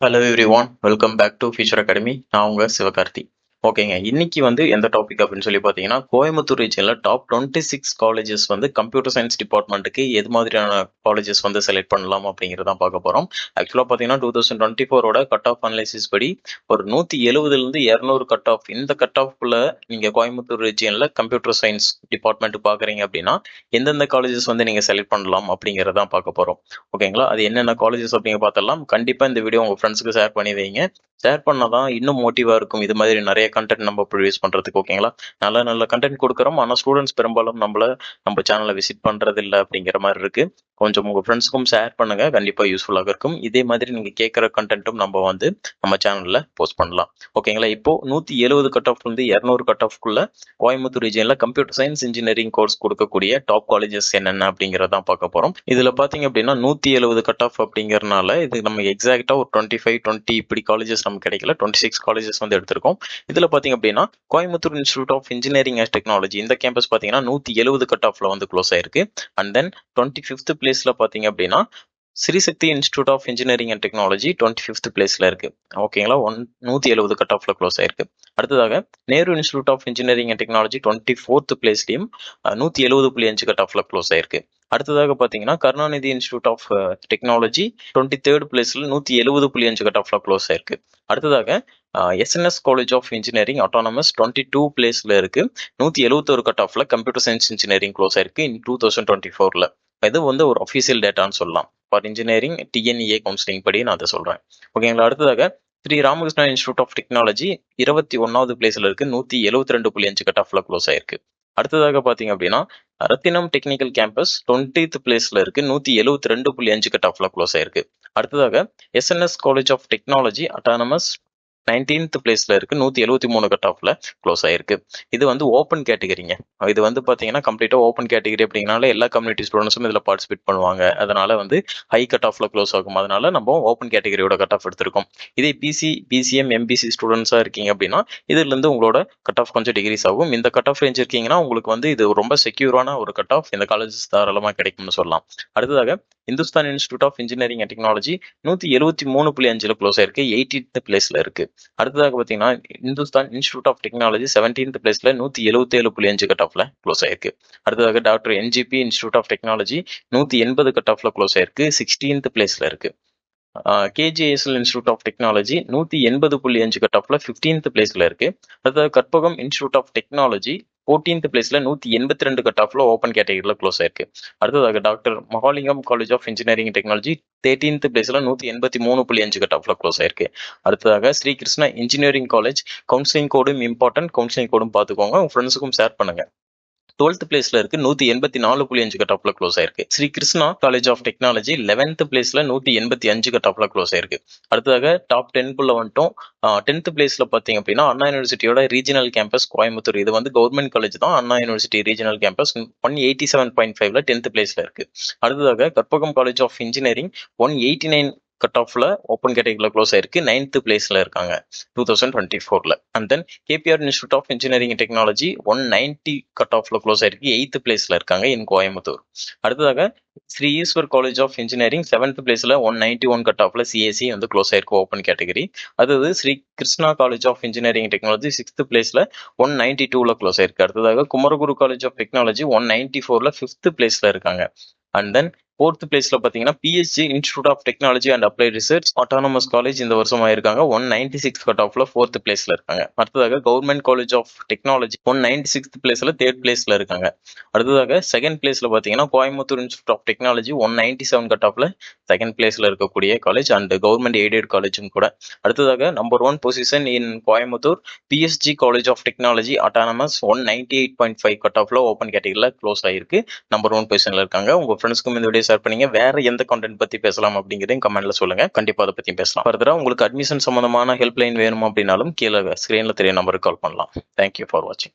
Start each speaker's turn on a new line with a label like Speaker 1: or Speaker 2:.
Speaker 1: Hello everyone, welcome back to Future Academy. நான் உங்கள் சிவகார்த்தி. ஓகேங்க, இன்னைக்கு எந்த டாபிக் அப்படின்னு சொல்லி பார்த்தீங்கன்னா, கோயம்புத்தூர் ரீஜனில் டாப் 26 காலேஜஸ் கம்ப்யூட்டர் சயின்ஸ் டிபார்ட்மெண்ட்டுக்கு எது மாதிரியான காலேஜஸ் செலக்ட் பண்ணலாம் அப்படிங்கிறதான் பார்க்க போகிறோம். ஆக்சுவலாக பார்த்தீங்கன்னா 2024 கட் ஆஃப் அனலைசிஸ் படி ஒரு 170லேருந்து 200 கட் ஆஃப், இந்த கட் ஆஃப்குள்ளே நீங்கள் கோயம்புத்தூர் ரீஜியனில் கம்ப்யூட்டர் சயின்ஸ் டிபார்ட்மெண்ட் பார்க்குறீங்க அப்படின்னா எந்தெந்த காலேஜஸ் நீங்கள் செலக்ட் பண்ணலாம் அப்படிங்கிறதான் பார்க்க போகிறோம். ஓகேங்களா, அது என்னென்ன காலேஜஸ் அப்படிங்க பார்த்தலாம். கண்டிப்பாக இந்த வீடியோ உங்கள் ஃப்ரெண்ட்ஸுக்கு ஷேர் பண்ணி வைங்க. ஷேர் பண்ணால் தான் இன்னும் மோட்டிவாக இருக்கும் இது மாதிரி நிறைய கண்டென்ட் நம்ம ப்ரொடியூஸ் பண்ணுறதுக்கு. ஓகேங்களா, நல்ல நல்ல கண்டென்ட் கொடுக்குறோம், ஆனால் ஸ்டூடெண்ட்ஸ் பெரும்பாலும் நம்ம சேனலை விசிட் பண்ணுறது இல்லை அப்படிங்கிற மாதிரி இருக்குது. கொஞ்சம் உங்கள் ஃப்ரெண்ட்ஸுக்கும் ஷேர் பண்ணுங்கள், கண்டிப்பாக யூஸ்ஃபுல்லாக இருக்கும். இதே மாதிரி நீங்கள் கேட்குற கண்டென்ட்டும் நம்ம சேனலில் போஸ்ட் பண்ணலாம். ஓகேங்களா, இப்போது 170 கட் ஆஃப்லேருந்து 200 கட் ஆஃப்குள்ளே கோயம்புத்தூர் ரீஜியனில் கம்ப்யூட்டர் சயின்ஸ் இன்ஜினியரிங் கோர்ஸ் கொடுக்கக்கூடிய டாப் காலேஜஸ் என்னென்ன அப்படிங்கிறதான் பார்க்க போகிறோம். இதில் பார்த்தீங்க அப்படின்னா 170 கட் ஆஃப் அப்படிங்கிறனால இது நம்ம எக்ஸாக்டாக ஒரு 25-20 இப்படி காலேஜஸ் நமக்கு கிடைக்கல, 26 காலேஜஸ் எடுத்திருக்கோம். இதில் பார்த்தீங்க அப்படின்னா Coimbatore institute of engineering and technology இந்த கேம்பஸ் பார்த்தீங்கன்னா 170 கட் ஆஃப்ல க்ளோஸ் ஆயிருக்கு. அண்ட் தென் 25th பிளேஸ்ல பார்த்தீங்க அப்படின்னா Sri Shakthi institute of engineering and technology 25th பிளேஸ்ல இருக்கு. ஓகேங்களா, 170 கட் ஆஃப்ல க்ளோஸ் ஆயிருக்கு. அடுத்ததாக Nehru institute of engineering and technology 24th பிளேஸ்லயும் 170.5 கட் ஆஃப்ல க்ளோஸ் ஆயிருக்கு. அடுத்ததாக பார்த்தீங்கன்னா Karunanidhi institute of technology 23rd பிளேஸ்ல 170.5 கட் ஆஃப்ல க்ளோஸ் ஆயிருக்கு. அடுத்ததாக SNS college of engineering autonomous 22 பிளேஸ்ல இருக்கு. 171 கட் ஆஃப்ல கம்ப்யூட்டர் சயின்ஸ் இன்ஜினியரிங் க்ளோஸ் ஆயிருக்கு இன் 2024ல. இது ஒரு அஃபீஷியல் டேட்டான்னு சொல்லலாம். ஃபார் இன்ஜினியரிங் டிஎன்இஏ கவுன்சிலிங் படி நான் அதை சொல்றேன். ஓகேங்களா, அடுத்ததாக Shri Ramakrishna institute of technology 21வது பிளேஸ்ல இருக்கு. 172.5 கட் ஆஃப்ல க்ளோஸ் ஆயிருக்கு. அடுத்ததாக பார்த்தீங்க அப்படின்னா ரத்தினம் டெக்னிக்கல் கேம்பஸ் 20th பிளேஸ்ல இருக்கு. 172.5 கட் ஆஃப்ல க்ளோஸ் ஆயிருக்கு. அடுத்ததாக SNS college of technology autonomous 19th பிளேஸ்ல இருக்கு. 173 கட் ஆஃப்ல க்ளோஸ் ஆயிருக்கு. இது ஓப்பன் கேட்டகரிங்க. இது பார்த்தீங்கன்னா கம்ப்ளீட்டா ஓப்பன் கேட்டகரி அப்படிங்கனால எல்லா கம்யூனிட்டி ஸ்டூடெண்ட்ஸும் இதுல பார்ட்டிசிபேட் பண்ணுவாங்க. அதனால ஹை கட் ஆஃப்ல க்ளோஸ் ஆகும். அதனால நம்ம ஓப்பன் கேட்டகரியோட கட் ஆஃப் எடுத்திருக்கோம். இதே பிசி, பிசிஎம், எம்பிசி ஸ்டூடெண்ட்ஸா இருக்கீங்க அப்படின்னா இதுல இருந்து உங்களோட கட் ஆஃப் கொஞ்சம் டிகிரிஸ் ஆகும். இந்த கட் ஆஃப் ரேஞ்ச் இருக்கீங்கன்னா உங்களுக்கு இது ரொம்ப செக்யூரான ஒரு கட் ஆஃப். இந்த காலேஜஸ் தாராளமா கிடைக்கும்னு சொல்லலாம். அடுத்ததாக Hindustan institute of engineering and technology 173.5ல க்ளோஸ் ஆயிருக்கு. 18th பிளேஸ்ல இருக்கு. அடுத்ததாக பார்த்தீங்கன்னா Hindustan institute of technology 17th பிளேஸ்ல 177.5 கட் ஆஃப்ல க்ளோஸ் ஆயிருக்கு. அடுத்ததாக doctor NGP institute of technology 180 cut ஆஃப்ல க்ளோஸ் ஆயிருக்கு. 16th பிளேஸ்ல இருக்கு. KGSL institute of technology 180.5 cut ஆஃப்ல 15th பிளேஸ்ல இருக்கு. அடுத்தது Karpagam institute of technology 14th பிளேஸ்ல 182 கட் ஆஃப்ல ஓப்பன் கேட்டகரியில க்ளோஸ் ஆயிருக்கு. அடுத்ததாக doctor Mahalingam college of engineering technology 13th பிளேஸ்ல 183.5 கட் ஆஃப்ல க்ளோஸ் ஆயிருக்கு. அடுத்ததாக Sri Krishna engineering college counselling கோடும் இம்பார்ட்டன்ட், கவுன்சிலிங் கோடும் பார்த்துக்கோங்க, உங்க ஃப்ரெண்ட்ஸுக்கும் ஷேர் பண்ணுங்க. 12th பிளேஸ்ல இருக்கு. 184.5 கட் ஆஃப்ல க்ளோஸ் ஆயிருக்கு. Sri Krishna college of technology 11th பிளேஸ்ல 185 கட் ஆஃப்ல க்ளோஸ் ஆயிருக்கு. அடுத்ததாக டாப் 10குள்ள 10th பிளேஸ்ல பாத்தீங்க அப்படின்னா அண்ணா யூனிவர்சிட்டியோட ரீஜனல் கேம்பஸ் கோயம்புத்தூர். இது கவர்மெண்ட் காலேஜ் தான். அண்ணா யூனிவர்சிட்டி ரீஜனல் கேம்பஸ் 187.5ல 10th பிளேஸ்ல இருக்கு. அடுத்ததாக Karpagam college of engineering 189 cut ஆஃப்ல ஓப்பன் கேட்டகரியில க்ளோஸ் ஆயிருக்கு. 9th பிளேஸ்ல இருக்காங்க 2024ல. And then KPR institute of engineering technology 190 cut ஆஃப்ல க்ளோஸ் ஆயிருக்கு. 8th பிளேஸ்ல இருக்காங்க இன் கோயம்புத்தூர். அடுத்ததாக Shri Eshwar college of engineering 7th பிளேஸ்ல 191 கட் ஆஃப்ல சிஎஸ்சி க்ளோஸ் ஆயிருக்கு ஓப்பன் கேட்டகரி. அதாவது Shri Krishna college of engineering technology 6th பிளேஸ்ல 192ல க்ளோஸ் ஆயிருக்கு. அடுத்ததாக குமரகுரு காலேஜ் ஆஃப் டெக்னாலஜி 194ல 5th பிளேஸ்ல இருக்காங்க. அண்ட் தென் 4th பிளேஸ்ல பாத்தீங்கன்னா PSG institute of technology and applied research autonomous college இந்த வருஷம் ஆயிருக்காங்க. 196 கட் ஆஃப்ல 4th பிளேஸ்ல இருக்காங்க. அடுத்ததாக government college of technology 196th பிளேஸ்ல 3rd பிளேஸ்ல இருக்காங்க. அடுத்ததாக செகண்ட் பிளேஸ்ல பாத்தீங்கன்னா Coimbatore institute of technology 197 cut ஆஃப்ல செகண்ட் பிளேஸ்ல இருக்கக்கூடிய காலேஜ் அண்ட் கவர்மெண்ட் எய்டட் காலேஜும் கூட. அடுத்ததாக number 1 position in Coimbatore PSG college of technology autonomous 198.5 cut ஆஃப்ல ஓப்பன் கேட்டகரியில க்ளோஸ் ஆயிருக்கு. நம்பர் 1 பொசிஷன்ல இருக்காங்க. உங்க ஃப்ரெண்ட்ஸ்க்கும் இந்த வீடியோ ஷேர் பண்ணீங்க. வேற எந்த கண்டென்ட் பத்தி பேசலாம் அப்படிங்கறதையும் கமெண்ட்ல சொல்லுங்க. கண்டிப்பா அதை பத்தி பேசலாம். ஃபர்தரா உங்களுக்கு அட்மிஷன் சம்பந்தமான ஹெல்ப் லைன் வேணும் அப்படின்னாலும் கீழே ஸ்கிரீன்ல தெரிய நம்பருக்கு கால் பண்ணலாம். தேங்க்யூ ஃபார் வாட்சிங்.